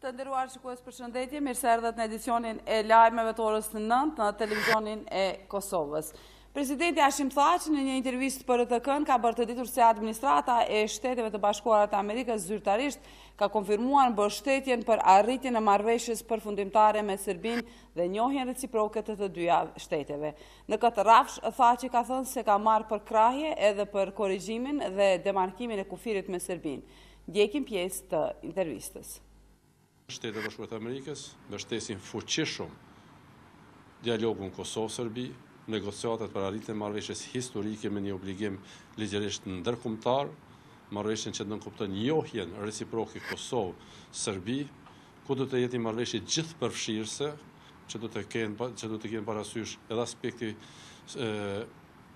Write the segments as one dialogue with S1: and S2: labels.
S1: Të nderuar shikues, përshëndetje, mirë se erdhët në edicionin e lajmeve të orës 9 në televizionin e Kosovës. Presidenti Hashim Thaçi në një intervistë për RTK-n ka bërë të ditur se administrata e Shteteve të Bashkuara të Amerikës zyrtarisht ka konfirmuar mbështetjen për arritjen e marrëveshjes përfundimtare me Serbinë dhe njohjen reciproke të të dyja shteteve. Në këtë rrafsh, Thaçi ka thënë se ka marrë përkrahje edhe për korrigjimin dhe demarkimin e kufirit me Serbinë. Ndjekim pjesë të intervistës.
S2: Shtetet e Bashkuara të Amerikës mbështesin fuqishëm dialogun Kosovë-Serbi, negociatat për arritjen e marrëveshjes historike me një obligim ligjërisht ndërkombëtar, marrëveshjen që nënkupton njohjen reciproke Kosovë-Serbi, ku do të jetë një marrëveshje gjithëpërfshirëse, që do të kenë parasysh edhe aspekti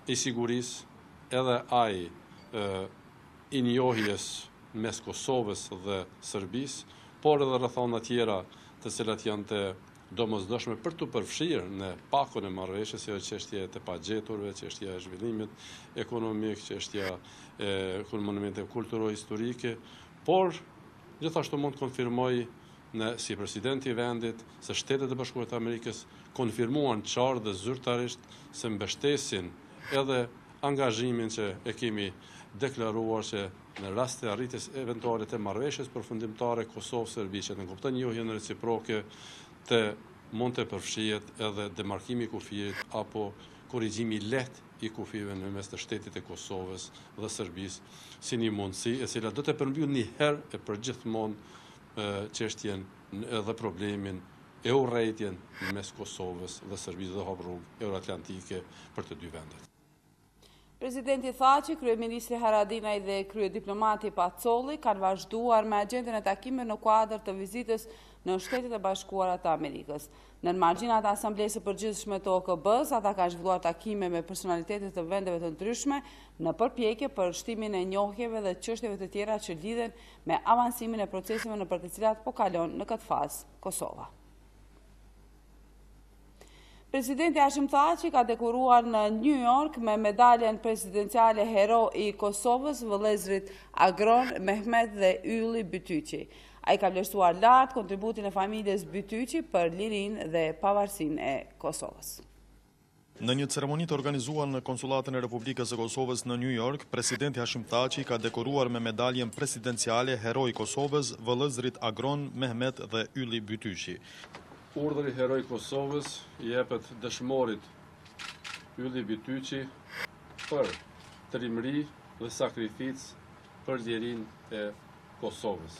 S2: i sigurisë, edhe ai i njohjes mes Kosovës dhe Serbisë, por edhe rrethana tjera të cilat janë të domosdoshme për të përfshirë në pakun e marrëveshjes, jo çështja e pagjeturve, çështja e zhvillimit ekonomik, çështja e monumenteve kulturo-historike, por gjithashtu mund të konfirmoj si presidenti i vendit se Shtetet e Bashkuara të Amerikës konfirmuan qartë dhe zyrtarisht se mbështesin edhe angazhimin që e kemi deklaruar që në rast të arritjes eventuale të marrëveshjes përfundimtare Kosovë-Serbi që nënkupton njohjen reciproke të mund të përfshihet edhe demarkimi i kufirit apo korrigjimi i lehtë i kufive në mes të shtetit e Kosovës dhe Serbisë si një mundësi e cila do të përmbyll një herë e përgjithmonë çështjen edhe problemin e urrëtitjen mes Kosovës dhe Serbisë dhe hap rrugë euroatlantike për të dy vendet.
S1: Presidenti Thaçi, kryeministri Haradinaj dhe kryediplomati Pacolli kanë vazhduar me agjendën e takimeve në kuadër të vizitës në Shtetet e Bashkuara të Amerikës. Në margjinat e Asamblesë së Përgjithshme të OKB-s, ata kanë zhvilluar takime me personalitetet të vendeve të ndryshme në përpjekje për shtimin e njohjeve dhe çështjeve të tjera që lidhen me avancimin e proceseve nëpër të cilat po kalon në këtë fazë Kosova. Presidenti Hashim Thaçi ka dekoruar në New York me medaljen presidenciale Hero i Kosovës vëllezërit Agron, Mehmet dhe Ylli Bytyqi. Ai ka vlerësuar lart kontributin e familjes Bytyqi për lirinë dhe pavarësinë e Kosovës.
S3: Në një ceremoni të organizuar në Konsullatën e Republikës së Kosovës në New York, presidenti Hashim Thaçi ka dekoruar me medaljen presidenciale Hero i Kosovës vëllezërit Agron, Mehmet dhe Ylli Bytyqi.
S2: Urdhri Heroi i Kosovës i jepet dëshmorit Ylli Bytyqi për trimëri dhe sakrificë për lirinë e Kosovës.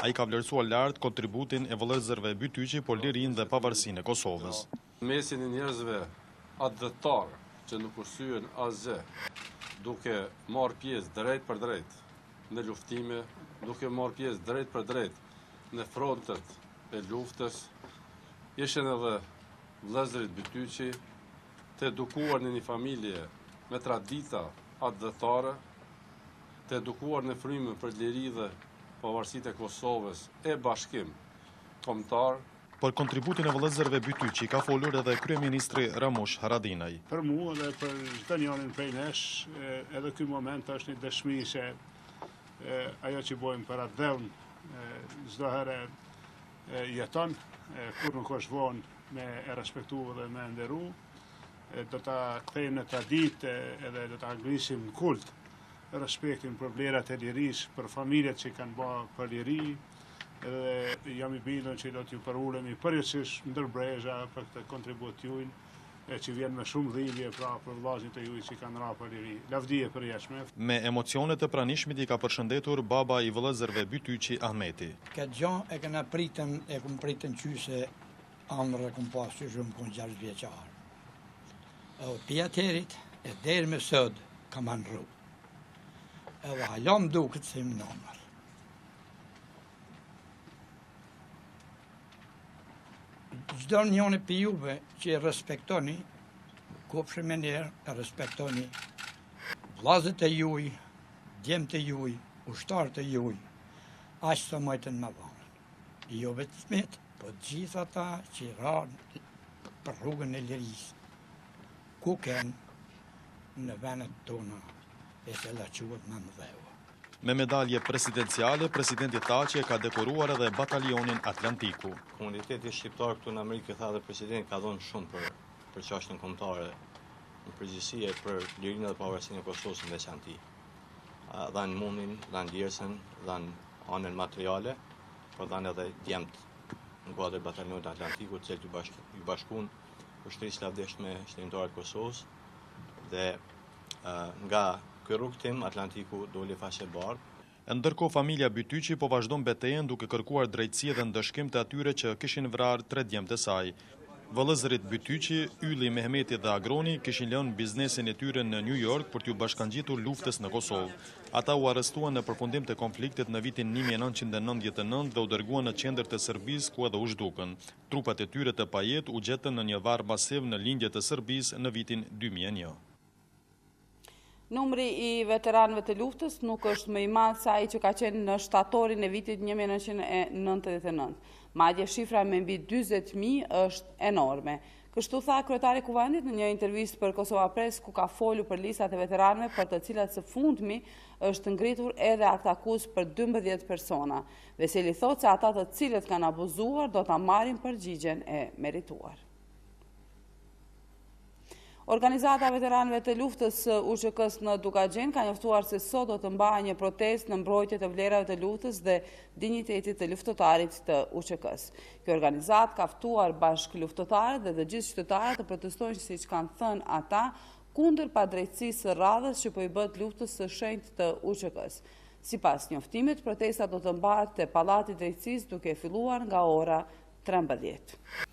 S3: Ai ka vlerësuar lart kontributin e vëllezërve Bytyqi për lirinë dhe pavarësinë e Kosovës.
S2: Mesin e njerëzve atdhëtar që nuk ursyen asgjë, duke marrë pjesë drejt për drejt në luftime, duke marrë pjesë drejt për drejt në frontet e luftës, ishin edhe vëllezërit Bytyqi të edukuar në një familje me tradita atdhëtare, të edukuar në frymën për liri dhe pavarësitë e Kosovës e bashkim kombëtar.
S3: Për kontributin e vëllezërve Bytyqi ka folur edhe kryeministri Ramush Haradinaj.
S4: Për mua dhe për çdo njërin prej nesh, edhe ky moment është një dëshmi se ajo që bojmë për atë dhevn çdo herë jeton, kur nuk është vonë me e respektu dhe me nderu, do ta kthejmë në traditë edhe do ta ngrisim në kult respektin për vlerat e lirisë, për familjet që kanë bërë për liri, edhe jam i bindur që do t'ju përulemi përgjithsisht ndër brezha për këtë kontribut juaj që vjen me shumë dhimbje pra për vllazërit e juaj që kanë rënë për liri. Lavdije përjashme.
S3: Me emocione të pranishmit i ka përshëndetur baba i vëllezërve Bytyqi Ahmeti.
S5: Këtë gjë e kena pritën, e kum pritën qyse andrë e kum pas që shumë kun 6 vjeçar. Pjaterit e deri me sot kam anru. Edhe halom duket se më nëmër. Çdo njëri për juve që e respektoni, kopshë me njerë, e respektoni vllazët e juaj, djemtë e juaj, ushtarët e juaj, aq sa mojtën më vonë. Jo vetëm po gjithë ata që ranë për rrugën e lirisë. ku ken në venet tona e se la quhet me mëdheu.
S3: Me medalje presidenciale, presidenti Thaçi ka dekoruar edhe batalionin Atlantiku.
S6: Komuniteti shqiptar këtu në Amerikë, tha dhe presidenti, ka dhënë shumë për çështjen kombëtare, në përgjithësi e për lirinë dhe pavarësinë e Kosovës në veçanti. Dhanë mundin, dhanë djersën, dhanë anën materiale, por dhanë edhe djemt në kuadër batalionit Atlantiku, të cilët ju bashkuan ushtrisë lavdeshme shtetimtare të Kosovës dhe nga ky rrugtim Atlantiku doli faqe bardhë.
S3: Ndërkohë familja Bytyqi po vazhdon betejën duke kërkuar drejtësi dhe ndëshkim të atyre që kishin vrarë 3 djemtë e saj. Vëllezërit Bytyqi, Ylli, Mehmeti dhe Agroni kishin lënë biznesin e tyre në New York për t'ju bashkangjitur luftës në Kosovë. Ata u arrestuan në përfundim të konfliktit në vitin 1999 dhe u dërguan në qendër të Serbisë ku edhe u zhdukën. Trupat e tyre të pajet u gjetën në një varr masiv në lindje të Serbisë në vitin 2001.
S1: Numri i veteranëve të luftës nuk është më i madh se ai që ka qenë në shtatorin e vitit 1999. Madje shifra me mbi 40.000 është enorme. Kështu tha kryetari i Kuvendit në një intervistë për Kosova Press, ku ka folur për listat e veteranëve për të cilat së fundmi është ngritur edhe akt akuzë për 12 persona. Veseli thotë se ata të cilët kanë abuzuar do ta marrin përgjigjen e merituar. Organizata e veteranëve të luftës UÇK-s në Dukagjen ka njoftuar se sot do të mbajë një protestë në mbrojtje të vlerave të luftës dhe dinjitetit të luftëtarit të UÇK-s. Kjo organizatë ka ftuar bashk luftëtarët dhe të gjithë qytetarët të protestojnë, siç kanë thënë ata, kundër padrejtësisë së radhës që po i bëhet luftës së shenjtë të UÇK-s. Sipas njoftimit, protesta do të mbahet te Pallati i Drejtësisë duke filluar nga ora 13.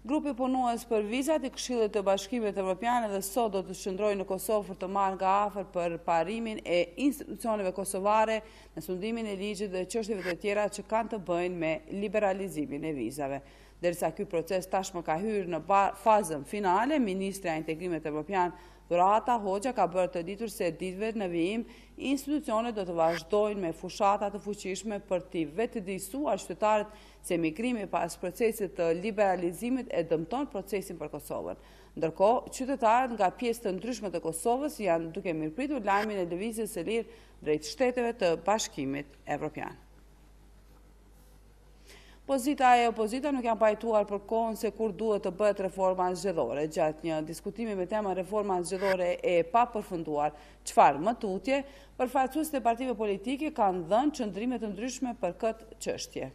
S1: Grupi punues për vizat i Këshillit të Bashkimit Evropian edhe sot do të shndrojë në Kosovë për të marrë nga afër për parimin e institucioneve kosovare në sundimin e ligjit dhe çështjeve të tjera që kanë të bëjnë me liberalizimin e vizave. Derisa ky proces tashmë ka hyrë në fazën finale, Ministra e Integrimit Evropian Dhurata Hoxha ka bërë të ditur se ditëve në vijim institucionet do të vazhdojnë me fushata të fuqishme për t'i vetëdijsuar qytetarët se migrimi pas procesit të liberalizimit e dëmton procesin për Kosovën. Ndërkohë, qytetarët nga pjesë të ndryshme të Kosovës janë duke mirëpritur lajmin e lëvizjes së lirë drejt shteteve të Bashkimit Evropian. Pozita e opozita nuk janë pajtuar për kohën se kur duhet të bëhet reforma zgjedhore. Gjatë një diskutimi me tema reforma zgjedhore e papërfunduar, çfarë më tutje, përfaqësuesit e partive politike kanë dhënë qëndrime të ndryshme për këtë çështje.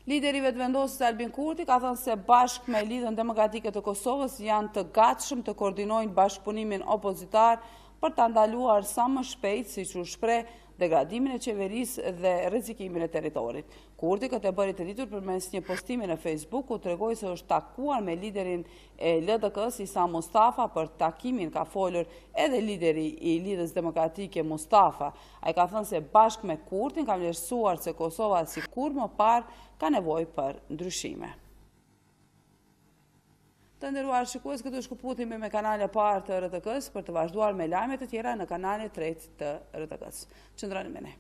S1: Lideri vetëvendosës Albin Kurti ka thënë se bashkë me Lidhjen Demokratike të Kosovës janë të gatshëm të koordinojnë bashkëpunimin opozitar për ta ndaluar sa më shpejt, siç u shpreh, degradimin e qeverisë dhe rrezikimin e territorit. Kurti këtë e bëri të ditur përmes një postimi në Facebook ku tregoi se është takuar me liderin e LDK-s Isa Mustafa për takimin ka folur edhe lideri i Lidhjes Demokratike Mustafa. Ai ka thënë se bashkë me Kurtin ka vlerësuar se Kosova si kur më parë ka nevojë për ndryshime. Të nderuar shikues, këtu është shkëputimi me kanalin e parë të RTK-s për të vazhduar me lajmet e tjera në kanalin e tretë të RTK-s. Qëndroni me ne.